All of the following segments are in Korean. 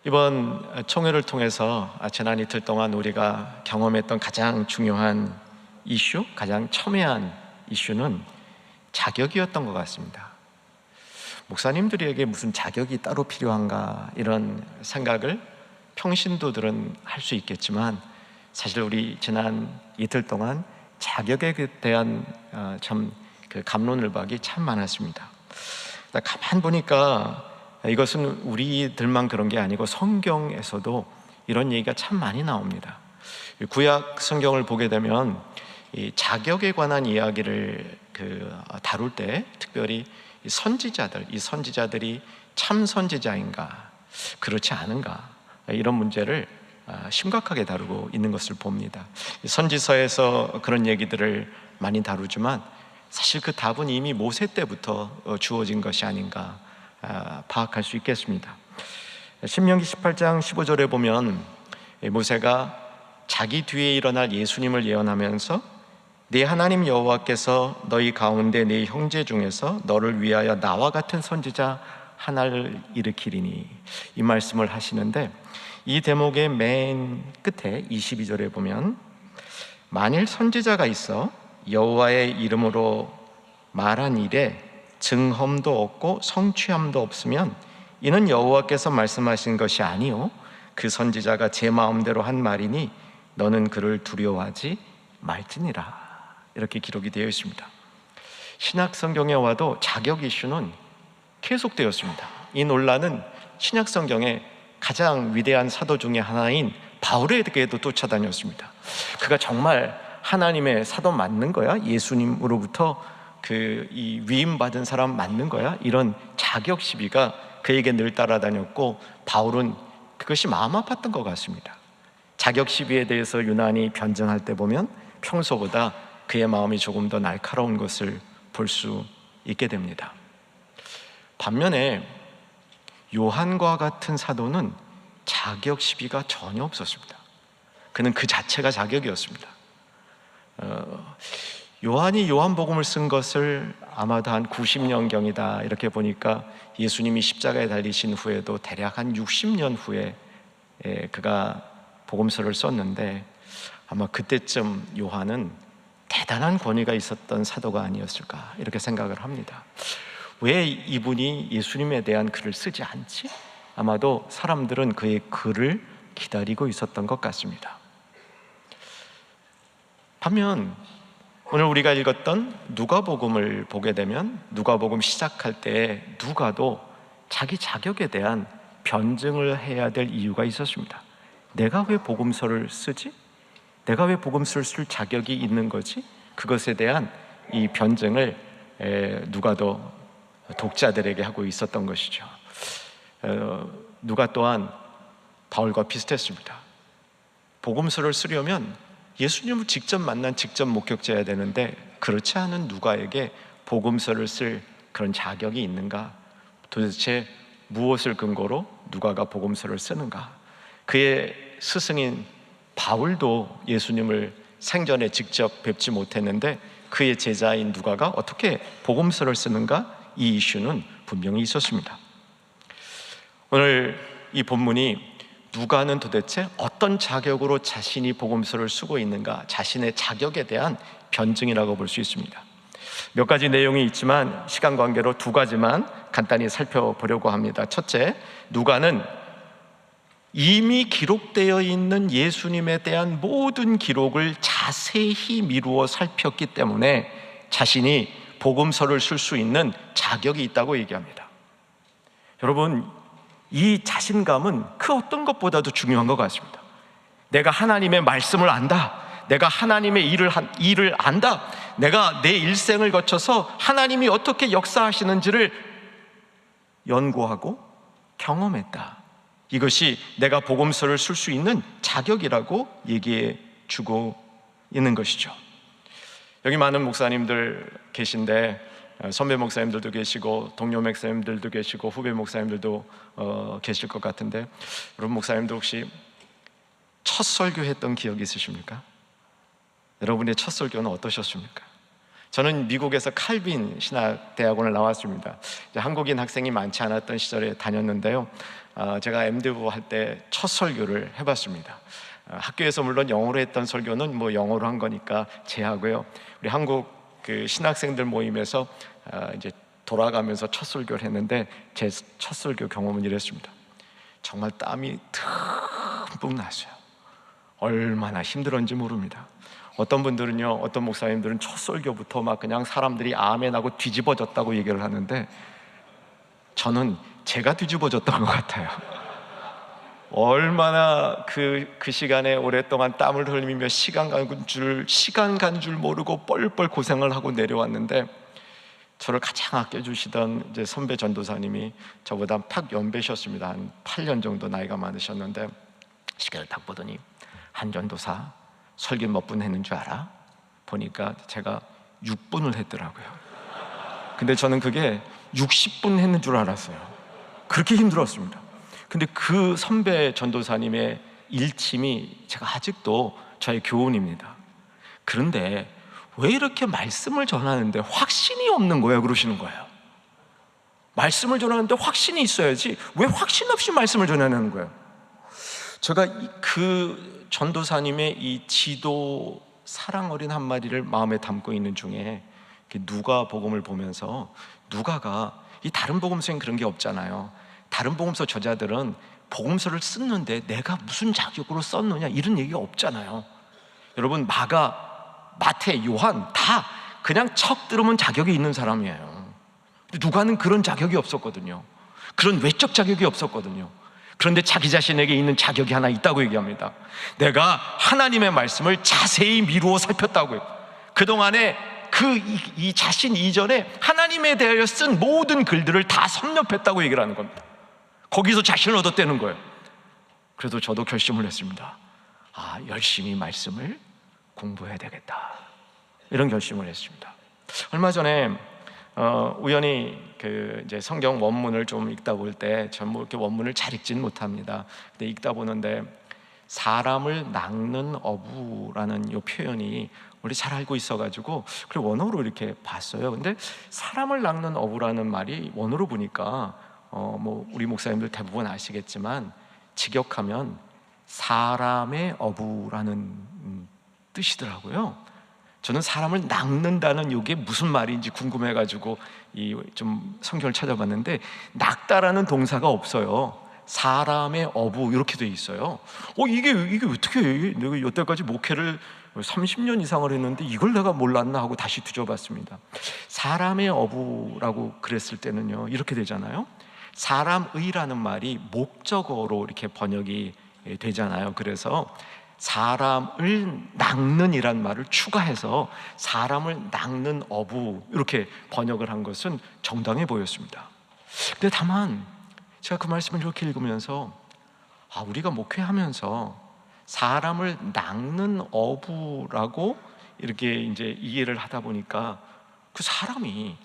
이번 총회를 통해서 지난 이틀 동안 우리가 경험했던 가장 중요한 이슈, 가장 첨예한 이슈는 자격이었던 것 같습니다. 목사님들에게 무슨 자격이 따로 필요한가 이런 생각을 평신도들은 할 수 있겠지만, 사실 우리 지난 이틀 동안 자격에 대한 참 그 갑론을박이 참 많았습니다. 가만 보니까 이것은 우리들만 그런 게 아니고 성경에서도 이런 얘기가 참 많이 나옵니다. 구약 성경을 보게 되면 이 자격에 관한 이야기를 다룰 때 특별히 이 선지자들이 참 선지자인가 그렇지 않은가 이런 문제를 심각하게 다루고 있는 것을 봅니다. 선지서에서 그런 얘기들을 많이 다루지만 사실 그 답은 이미 모세 때부터 주어진 것이 아닌가 파악할 수 있겠습니다. 신명기 18장 15절에 보면 모세가 자기 뒤에 일어날 예수님을 예언하면서 네 하나님 여호와께서 너희 가운데 네 형제 중에서 너를 위하여 나와 같은 선지자 하나를 일으키리니, 이 말씀을 하시는데, 이 대목의 맨 끝에 22절에 보면 만일 선지자가 있어 여호와의 이름으로 말한 일에 증험도 없고 성취함도 없으면 이는 여호와께서 말씀하신 것이 아니요 그 선지자가 제 마음대로 한 말이니 너는 그를 두려워하지 말지니라, 이렇게 기록이 되어 있습니다. 신약 성경에 와도 자격 이슈는 계속되었습니다. 이 논란은 신약 성경의 가장 위대한 사도 중에 하나인 바울에게도 쫓아다녔습니다. 그가 정말 하나님의 사도 맞는 거야? 예수님으로부터 이 위임 받은 사람 맞는 거야? 이런 자격 시비가 그에게 늘 따라다녔고, 바울은 그것이 마음 아팠던 것 같습니다. 자격 시비에 대해서 유난히 변증할 때 보면 평소보다 그의 마음이 조금 더 날카로운 것을 볼 수 있게 됩니다. 반면에 요한과 같은 사도는 자격 시비가 전혀 없었습니다. 그는 그 자체가 자격이었습니다. 요한이 요한복음을 쓴 것을 아마도 한 90년경이다 이렇게 보니까 예수님이 십자가에 달리신 후에도 대략 한 60년 후에 그가 복음서를 썼는데, 아마 그때쯤 요한은 대단한 권위가 있었던 사도가 아니었을까 이렇게 생각을 합니다. 왜 이분이 예수님에 대한 글을 쓰지 않지? 아마도 사람들은 그의 글을 기다리고 있었던 것 같습니다. 반면 오늘 우리가 읽었던 누가복음을 보게 되면 누가복음 시작할 때 누가도 자기 자격에 대한 변증을 해야 될 이유가 있었습니다. 내가 왜 복음서를 쓰지? 내가 왜 복음서를 쓸 자격이 있는 거지? 그것에 대한 이 변증을 누가도 독자들에게 하고 있었던 것이죠. 누가 또한 바울과 비슷했습니다. 복음서를 쓰려면 예수님을 직접 만난 직접 목격자여야 되는데, 그렇지 않은 누가에게 복음서를 쓸 그런 자격이 있는가? 도대체 무엇을 근거로 누가가 복음서를 쓰는가? 그의 스승인 바울도 예수님을 생전에 직접 뵙지 못했는데 그의 제자인 누가가 어떻게 복음서를 쓰는가? 이 이슈는 분명히 있었습니다. 오늘 이 본문이 누가는 도대체 어떤 자격으로 자신이 복음서를 쓰고 있는가, 자신의 자격에 대한 변증이라고 볼 수 있습니다. 몇 가지 내용이 있지만 시간 관계로 두 가지만 간단히 살펴보려고 합니다. 첫째, 누가는 이미 기록되어 있는 예수님에 대한 모든 기록을 자세히 미루어 살폈기 때문에 자신이 복음서를 쓸 수 있는 자격이 있다고 얘기합니다. 여러분, 이 자신감은 그 어떤 것보다도 중요한 것 같습니다. 내가 하나님의 말씀을 안다, 내가 하나님의 일을 안다, 내가 내 일생을 거쳐서 하나님이 어떻게 역사하시는지를 연구하고 경험했다, 이것이 내가 복음서를 쓸 수 있는 자격이라고 얘기해 주고 있는 것이죠. 여기 많은 목사님들 계신데, 선배 목사님들도 계시고 동료 목사님들도 계시고 후배 목사님들도 계실 것 같은데, 여러분 목사님들 혹시 첫 설교했던 기억이 있으십니까? 여러분의 첫 설교는 어떠셨습니까? 저는 미국에서 칼빈 신학대학원을 나왔습니다. 한국인 학생이 많지 않았던 시절에 다녔는데요. 제가 MDiv 할 때 첫 설교를 해봤습니다. 학교에서 물론 영어로 했던 설교는 뭐 영어로 한 거니까 제하고요. 우리 한국 그 신학생들 모임에서 이제 돌아가면서 첫 설교를 했는데 제 첫 설교 경험은 이랬습니다. 정말 땀이 듬뿍 났어요. 얼마나 힘들었는지 모릅니다. 어떤 분들은요, 어떤 목사님들은 첫 설교부터 막 그냥 사람들이 아멘하고 뒤집어졌다고 얘기를 하는데 저는 제가 뒤집어졌던 것 같아요. 얼마나 그 시간에 오랫동안 땀을 흘리며 시간 간 줄 모르고 뻘뻘 고생을 하고 내려왔는데, 저를 가장 아껴주시던 이제 선배 전도사님이 저보다 팍 연배셨습니다. 한 8년 정도 나이가 많으셨는데 시계를 딱 보더니, 한 전도사 설교 몇 분 했는 줄 알아? 보니까 제가 6분을 했더라고요. 근데 저는 그게 60분 했는 줄 알았어요. 그렇게 힘들었습니다. 근데 그 선배 전도사님의 일침이 제가 아직도 저의 교훈입니다. 그런데 왜 이렇게 말씀을 전하는데 확신이 없는 거예요? 그러시는 거예요. 말씀을 전하는데 확신이 있어야지 왜 확신 없이 말씀을 전하는 거예요? 제가 그 전도사님의 이 지도 사랑 어린 한마디를 마음에 담고 있는 중에 누가 복음을 보면서, 누가가 이 다른 복음서엔 그런 게 없잖아요. 다른 복음서 저자들은 복음서를 쓰는데 내가 무슨 자격으로 썼느냐 이런 얘기가 없잖아요. 여러분, 마가, 마태, 요한 다 그냥 척 들으면 자격이 있는 사람이에요. 누가는 그런 자격이 없었거든요. 그런 외적 자격이 없었거든요. 그런데 자기 자신에게 있는 자격이 하나 있다고 얘기합니다. 내가 하나님의 말씀을 자세히 미루어 살폈다고요. 그동안에 이 자신 이전에 하나님에 대하여 쓴 모든 글들을 다 섭렵했다고 얘기를 하는 겁니다. 거기서 자신을 얻었다는 거예요. 그래도 저도 결심을 했습니다. 열심히 말씀을 공부해야 되겠다, 이런 결심을 했습니다. 얼마 전에 우연히 이제 성경 원문을 좀 읽다 볼 때, 전 뭐 이렇게 원문을 잘 읽지는 못합니다. 근데 읽다 보는데 사람을 낚는 어부라는 이 표현이 우리 잘 알고 있어가지고 그래 원어로 이렇게 봤어요. 근데 사람을 낚는 어부라는 말이 원어로 보니까 뭐 우리 목사님들 대부분 아시겠지만 직역하면 사람의 어부라는 뜻이더라고요. 저는 사람을 낚는다는 이게 무슨 말인지 궁금해가지고 좀 성경을 찾아봤는데 낚다라는 동사가 없어요. 사람의 어부 이렇게 돼 있어요. 이게 어떻게 해? 내가 여태까지 목회를 30년 이상을 했는데 이걸 내가 몰랐나 하고 다시 뒤져봤습니다. 사람의 어부라고 그랬을 때는요, 이렇게 되잖아요. 사람의라는 말이 목적어로 이렇게 번역이 되잖아요. 그래서 사람을 낚는 이란 말을 추가해서 사람을 낚는 어부 이렇게 번역을 한 것은 정당해 보였습니다. 근데 다만 제가 그 말씀을 이렇게 읽으면서 우리가 목회하면서 사람을 낚는 어부라고 이렇게 이제 이해를 하다 보니까 그 사람이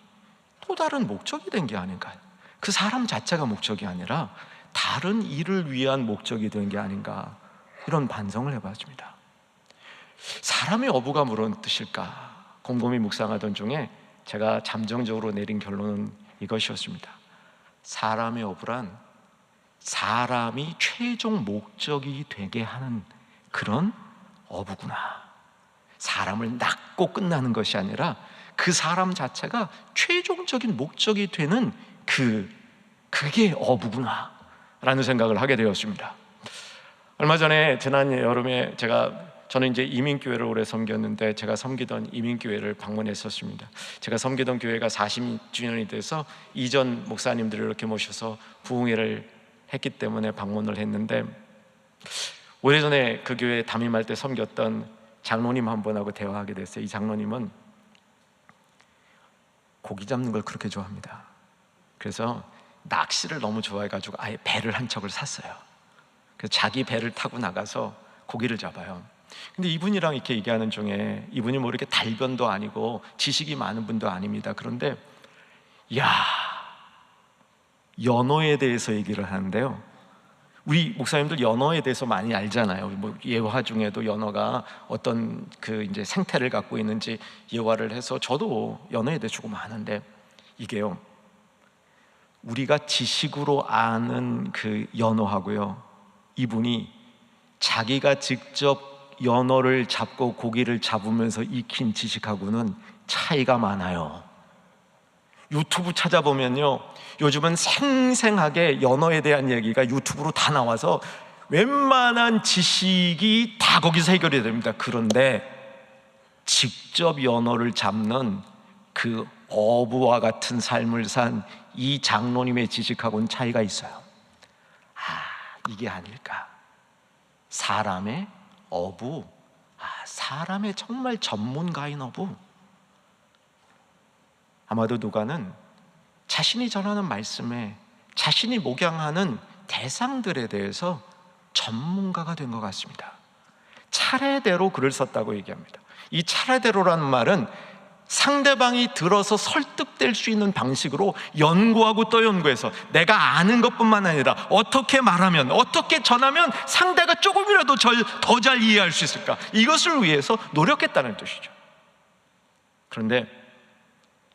또 다른 목적이 된 게 아닌가, 그 사람 자체가 목적이 아니라 다른 일을 위한 목적이 된 게 아닌가, 이런 반성을 해봤습니다. 사람의 어부가 무슨 뜻일까 곰곰이 묵상하던 중에 제가 잠정적으로 내린 결론은 이것이었습니다. 사람의 어부란 사람이 최종 목적이 되게 하는 그런 어부구나. 사람을 낚고 끝나는 것이 아니라 그 사람 자체가 최종적인 목적이 되는 그게 어부구나 라는 생각을 하게 되었습니다. 얼마 전에 지난 여름에 저는 이제 이민교회를 오래 섬겼는데 제가 섬기던 이민교회를 방문했었습니다. 제가 섬기던 교회가 40주년이 돼서 이전 목사님들을 이렇게 모셔서 부흥회를 했기 때문에 방문을 했는데, 오래전에 그 교회에 담임할 때 섬겼던 장로님 한 분하고 대화하게 됐어요. 이 장로님은 고기 잡는 걸 그렇게 좋아합니다. 그래서 낚시를 너무 좋아해가지고 아예 배를 한 척을 샀어요. 그래서 자기 배를 타고 나가서 고기를 잡아요. 근데 이분이랑 이렇게 얘기하는 중에, 이분이 뭐 이렇게 달변도 아니고 지식이 많은 분도 아닙니다. 그런데 연어에 대해서 얘기를 하는데요, 우리 목사님들 연어에 대해서 많이 알잖아요. 뭐 예화 중에도 연어가 어떤 그 이제 생태를 갖고 있는지 예화를 해서 저도 연어에 대해 조금 아는데, 이게요, 우리가 지식으로 아는 그 연어하고요, 이분이 자기가 직접 연어를 잡고 고기를 잡으면서 익힌 지식하고는 차이가 많아요. 유튜브 찾아보면요, 요즘은 생생하게 연어에 대한 얘기가 유튜브로 다 나와서 웬만한 지식이 다 거기서 해결이 됩니다. 그런데 직접 연어를 잡는 그 어부와 같은 삶을 산 이 장로님의 지식하고는 차이가 있어요. 이게 아닐까? 사람의 어부, 사람의 정말 전문가인 어부. 아마도 누가는 자신이 전하는 말씀에 자신이 목양하는 대상들에 대해서 전문가가 된 것 같습니다. 차례대로 글을 썼다고 얘기합니다. 이 차례대로라는 말은 상대방이 들어서 설득될 수 있는 방식으로 연구하고 또 연구해서 내가 아는 것뿐만 아니라 어떻게 말하면, 어떻게 전하면 상대가 조금이라도 더 잘 이해할 수 있을까, 이것을 위해서 노력했다는 뜻이죠. 그런데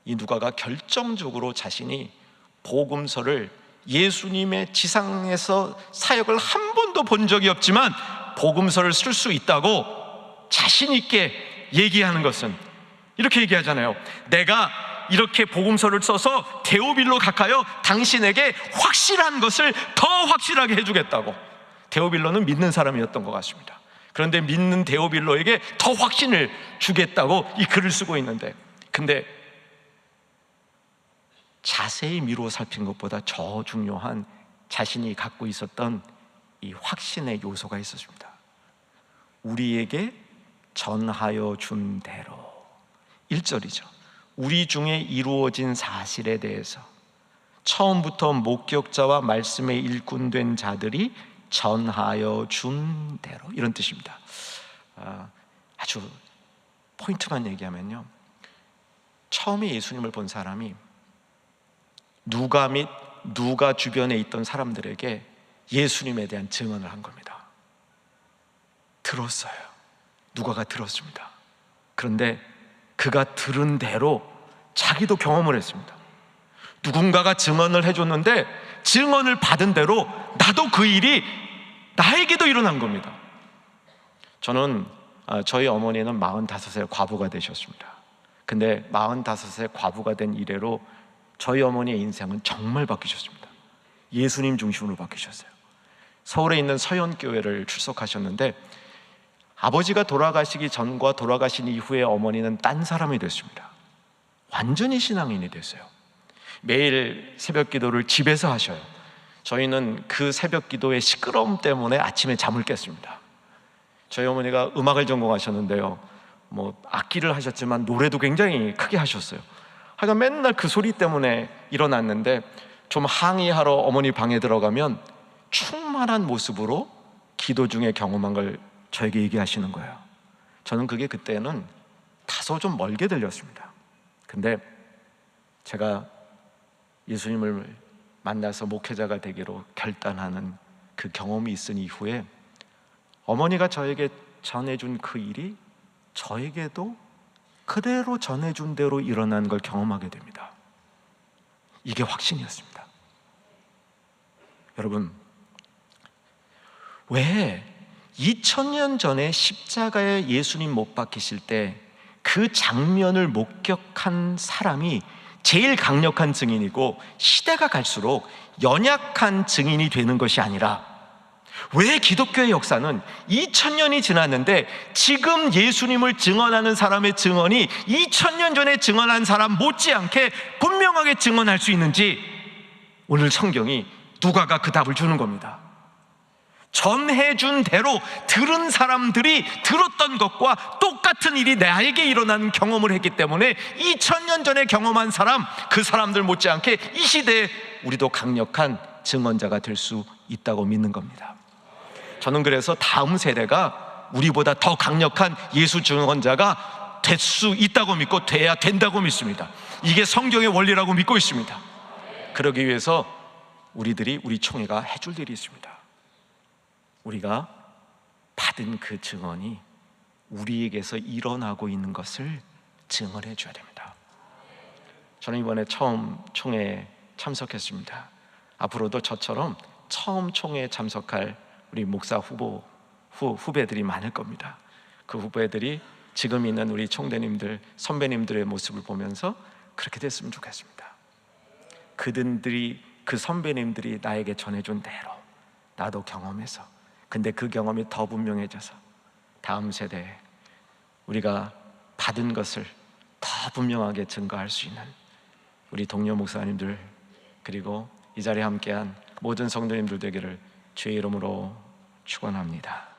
이 누가가 결정적으로 자신이 복음서를, 예수님의 지상에서 사역을 한 번도 본 적이 없지만 복음서를 쓸 수 있다고 자신 있게 얘기하는 것은, 이렇게 얘기하잖아요. 내가 이렇게 복음서를 써서 데오빌로 각하여 당신에게 확실한 것을 더 확실하게 해주겠다고. 데오빌로는 믿는 사람이었던 것 같습니다. 그런데 믿는 데오빌로에게 더 확신을 주겠다고 이 글을 쓰고 있는데, 근데 자세히 미루어 살핀 것보다 더 중요한 자신이 갖고 있었던 이 확신의 요소가 있었습니다. 우리에게 전하여 준 대로, 1절이죠. 우리 중에 이루어진 사실에 대해서 처음부터 목격자와 말씀에 일꾼된 자들이 전하여 준 대로, 이런 뜻입니다. 아주 포인트만 얘기하면요, 처음에 예수님을 본 사람이 누가 및 누가 주변에 있던 사람들에게 예수님에 대한 증언을 한 겁니다. 들었어요. 누가가 들었습니다. 그런데 그가 들은 대로 자기도 경험을 했습니다. 누군가가 증언을 해줬는데 증언을 받은 대로 나도 그 일이 나에게도 일어난 겁니다. 저는 저희 어머니는 45세 과부가 되셨습니다. 근데 45세 과부가 된 이래로 저희 어머니의 인생은 정말 바뀌셨습니다. 예수님 중심으로 바뀌셨어요. 서울에 있는 서현교회를 출석하셨는데 아버지가 돌아가시기 전과 돌아가신 이후에 어머니는 딴 사람이 됐습니다. 완전히 신앙인이 됐어요. 매일 새벽 기도를 집에서 하셔요. 저희는 그 새벽 기도의 시끄러움 때문에 아침에 잠을 깼습니다. 저희 어머니가 음악을 전공하셨는데요, 뭐 악기를 하셨지만 노래도 굉장히 크게 하셨어요. 하여간 맨날 그 소리 때문에 일어났는데, 좀 항의하러 어머니 방에 들어가면 충만한 모습으로 기도 중에 경험한 걸 저에게 얘기하시는 거예요. 저는 그게 그때는 다소 좀 멀게 들렸습니다. 근데 제가 예수님을 만나서 목회자가 되기로 결단하는 그 경험이 있은 이후에 어머니가 저에게 전해준 그 일이 저에게도 그대로 전해준 대로 일어난 걸 경험하게 됩니다. 이게 확신이었습니다. 여러분, 왜 2000년 전에 십자가에 예수님 못 박히실 때 그 장면을 목격한 사람이 제일 강력한 증인이고 시대가 갈수록 연약한 증인이 되는 것이 아니라, 왜 기독교의 역사는 2000년이 지났는데 지금 예수님을 증언하는 사람의 증언이 2000년 전에 증언한 사람 못지않게 분명하게 증언할 수 있는지, 오늘 성경이 누가가 그 답을 주는 겁니다. 전해준 대로 들은 사람들이 들었던 것과 똑같은 일이 나에게 일어난 경험을 했기 때문에 2000년 전에 경험한 사람, 그 사람들 못지않게 이 시대에 우리도 강력한 증언자가 될 수 있다고 믿는 겁니다. 저는 그래서 다음 세대가 우리보다 더 강력한 예수 증언자가 될 수 있다고 믿고 돼야 된다고 믿습니다. 이게 성경의 원리라고 믿고 있습니다. 그러기 위해서 우리 총회가 해줄 일이 있습니다. 우리가 받은 그 증언이 우리에게서 일어나고 있는 것을 증언해 줘야 됩니다. 저는 이번에 처음 총회에 참석했습니다. 앞으로도 저처럼 처음 총회에 참석할 우리 목사 후배들이 많을 겁니다. 그 후배들이 지금 있는 우리 총대님들, 선배님들의 모습을 보면서 그렇게 됐으면 좋겠습니다. 그들이, 그 선배님들이 나에게 전해준 대로 나도 경험해서, 근데 그 경험이 더 분명해져서 다음 세대에 우리가 받은 것을 더 분명하게 증거할 수 있는 우리 동료 목사님들, 그리고 이 자리에 함께한 모든 성도님들 되기를 주의 이름으로 축원합니다.